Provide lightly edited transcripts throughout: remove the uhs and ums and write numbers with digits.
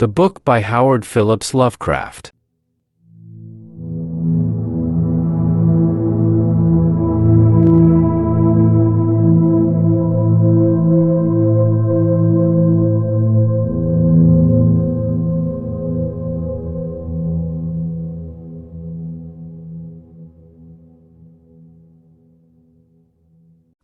The book by Howard Phillips Lovecraft.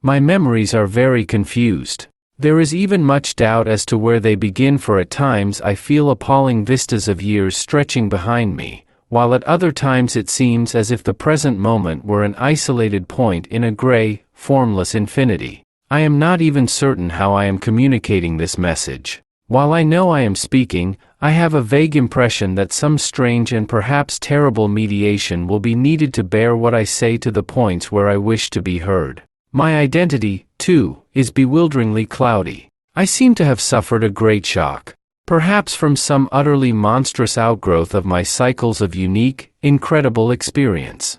My memories are very confused. There is even much doubt as to where they begin, for at times I feel appalling vistas of years stretching behind me, while at other times it seems as if the present moment were an isolated point in a gray, formless infinity. I am not even certain how I am communicating this message. While I know I am speaking, I have a vague impression that some strange and perhaps terrible mediation will be needed to bear what I say to the points where I wish to be heard. My identity, too, is bewilderingly cloudy. I seem to have suffered a great shock, perhaps from some utterly monstrous outgrowth of my cycles of unique, incredible experience.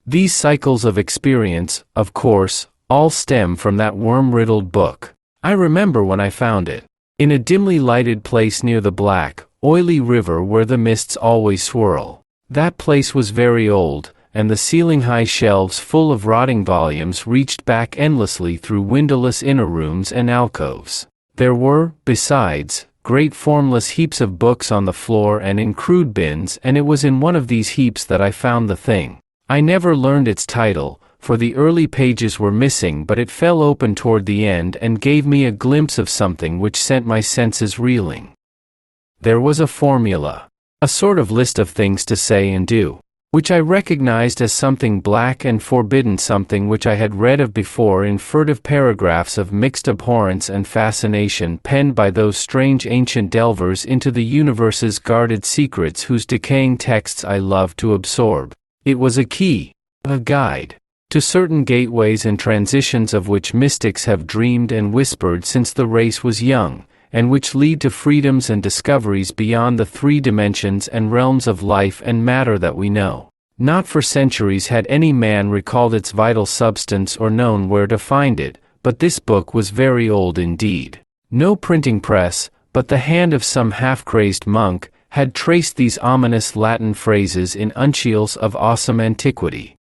These cycles of experience, of course, all stem from that worm-riddled book. I remember when I found it, in a dimly lighted place near the black, oily river where the mists always swirl. That place was very old, and the ceiling-high shelves full of rotting volumes reached back endlessly through windowless inner rooms and alcoves. There were, besides, great formless heaps of books on the floor and in crude bins, and it was in one of these heaps that I found the thing. I never learned its title, for the early pages were missing, but it fell open toward the end and gave me a glimpse of something which sent my senses reeling. There was a formula, a sort of list of things to say and do, which I recognized as something black and forbidden, something which I had read of before in furtive paragraphs of mixed abhorrence and fascination penned by those strange ancient delvers into the universe's guarded secrets whose decaying texts I loved to absorb. It was a key, a guide, to certain gateways and transitions of which mystics have dreamed and whispered since the race was young, and which lead to freedoms and discoveries beyond the three dimensions and realms of life and matter that we know. Not for centuries had any man recalled its vital substance or known where to find it, but this book was very old indeed. No printing press, but the hand of some half-crazed monk, had traced these ominous Latin phrases in uncials of awesome antiquity.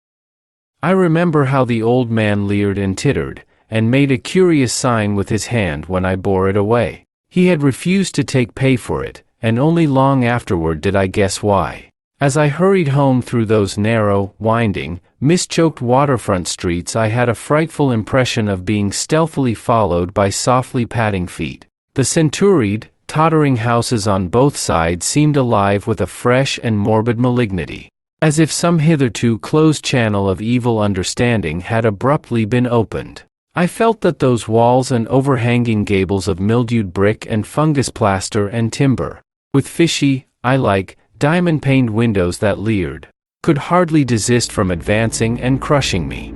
I remember how the old man leered and tittered, and made a curious sign with his hand when I bore it away. He had refused to take pay for it, and only long afterward did I guess why. As I hurried home through those narrow, winding, mist-choked waterfront streets, I had a frightful impression of being stealthily followed by softly padding feet. The centuried, tottering houses on both sides seemed alive with a fresh and morbid malignity, as if some hitherto closed channel of evil understanding had abruptly been opened. I felt that those walls and overhanging gables of mildewed brick and fungus plaster and timber, with fishy, eye-like, diamond-paned windows that leered, could hardly desist from advancing and crushing me.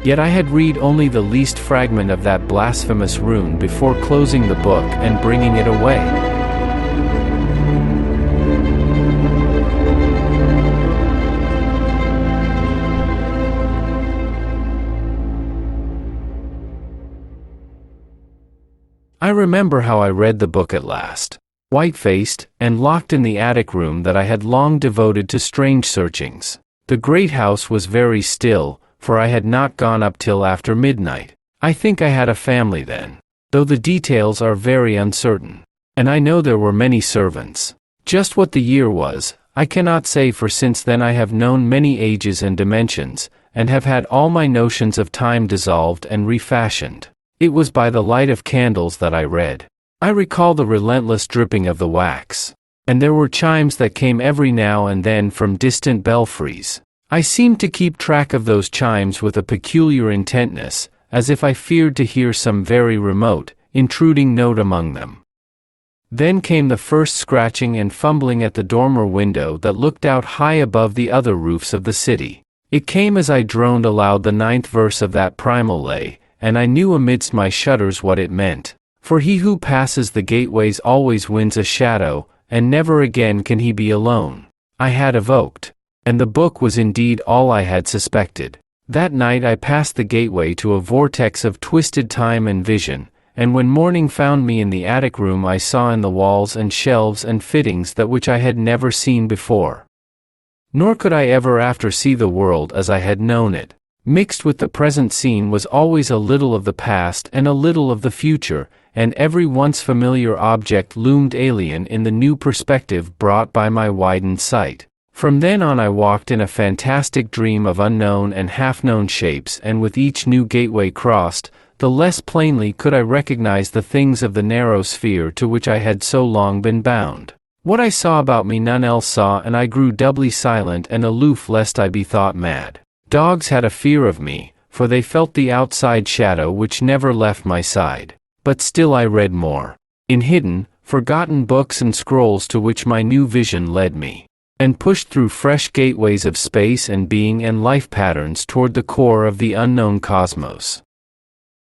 Yet I had read only the least fragment of that blasphemous rune before closing the book and bringing it away. I remember how I read the book at last, white-faced, and locked in the attic room that I had long devoted to strange searchings. The great house was very still, for I had not gone up till after midnight. I think I had a family then, though the details are very uncertain, and I know there were many servants. Just what the year was, I cannot say, for since then I have known many ages and dimensions, and have had all my notions of time dissolved and refashioned. It was by the light of candles that I read. I recall the relentless dripping of the wax, and there were chimes that came every now and then from distant belfries. I seemed to keep track of those chimes with a peculiar intentness, as if I feared to hear some very remote, intruding note among them. Then came the first scratching and fumbling at the dormer window that looked out high above the other roofs of the city. It came as I droned aloud the 9th verse of that primal lay, and I knew amidst my shudders what it meant. For he who passes the gateways always wins a shadow, and never again can he be alone. I had evoked, and the book was indeed all I had suspected. That night I passed the gateway to a vortex of twisted time and vision, and when morning found me in the attic room I saw in the walls and shelves and fittings that which I had never seen before. Nor could I ever after see the world as I had known it. Mixed with the present scene was always a little of the past and a little of the future, and every once familiar object loomed alien in the new perspective brought by my widened sight. From then on I walked in a fantastic dream of unknown and half-known shapes, and with each new gateway crossed, the less plainly could I recognize the things of the narrow sphere to which I had so long been bound. What I saw about me none else saw, and I grew doubly silent and aloof lest I be thought mad. Dogs had a fear of me, for they felt the outside shadow which never left my side. But still I read more. In hidden, forgotten books and scrolls to which my new vision led me, and pushed through fresh gateways of space and being and life patterns toward the core of the unknown cosmos.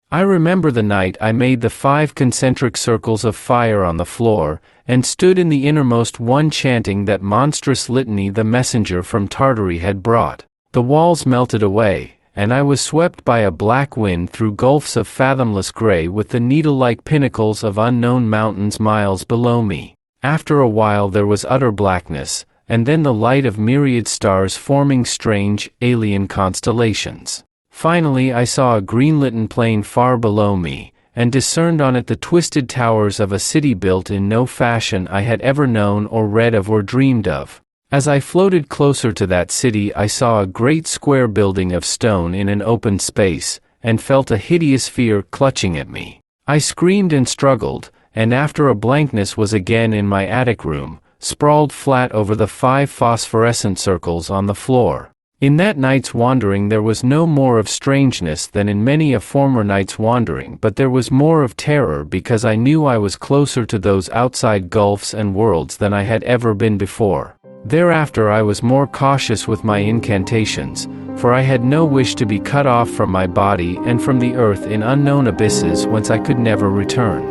I remember the night I made the 5 concentric circles of fire on the floor, and stood in the innermost one chanting that monstrous litany the messenger from Tartary had brought. The walls melted away, and I was swept by a black wind through gulfs of fathomless gray with the needle-like pinnacles of unknown mountains miles below me. After a while there was utter blackness, and then the light of myriad stars forming strange, alien constellations. Finally I saw a green-litten plain far below me, and discerned on it the twisted towers of a city built in no fashion I had ever known or read of or dreamed of. As I floated closer to that city I saw a great square building of stone in an open space, and felt a hideous fear clutching at me. I screamed and struggled, and after a blankness was again in my attic room, sprawled flat over the 5 phosphorescent circles on the floor. In that night's wandering there was no more of strangeness than in many a former night's wandering, but there was more of terror because I knew I was closer to those outside gulfs and worlds than I had ever been before. Thereafter I was more cautious with my incantations, for I had no wish to be cut off from my body and from the earth in unknown abysses whence I could never return.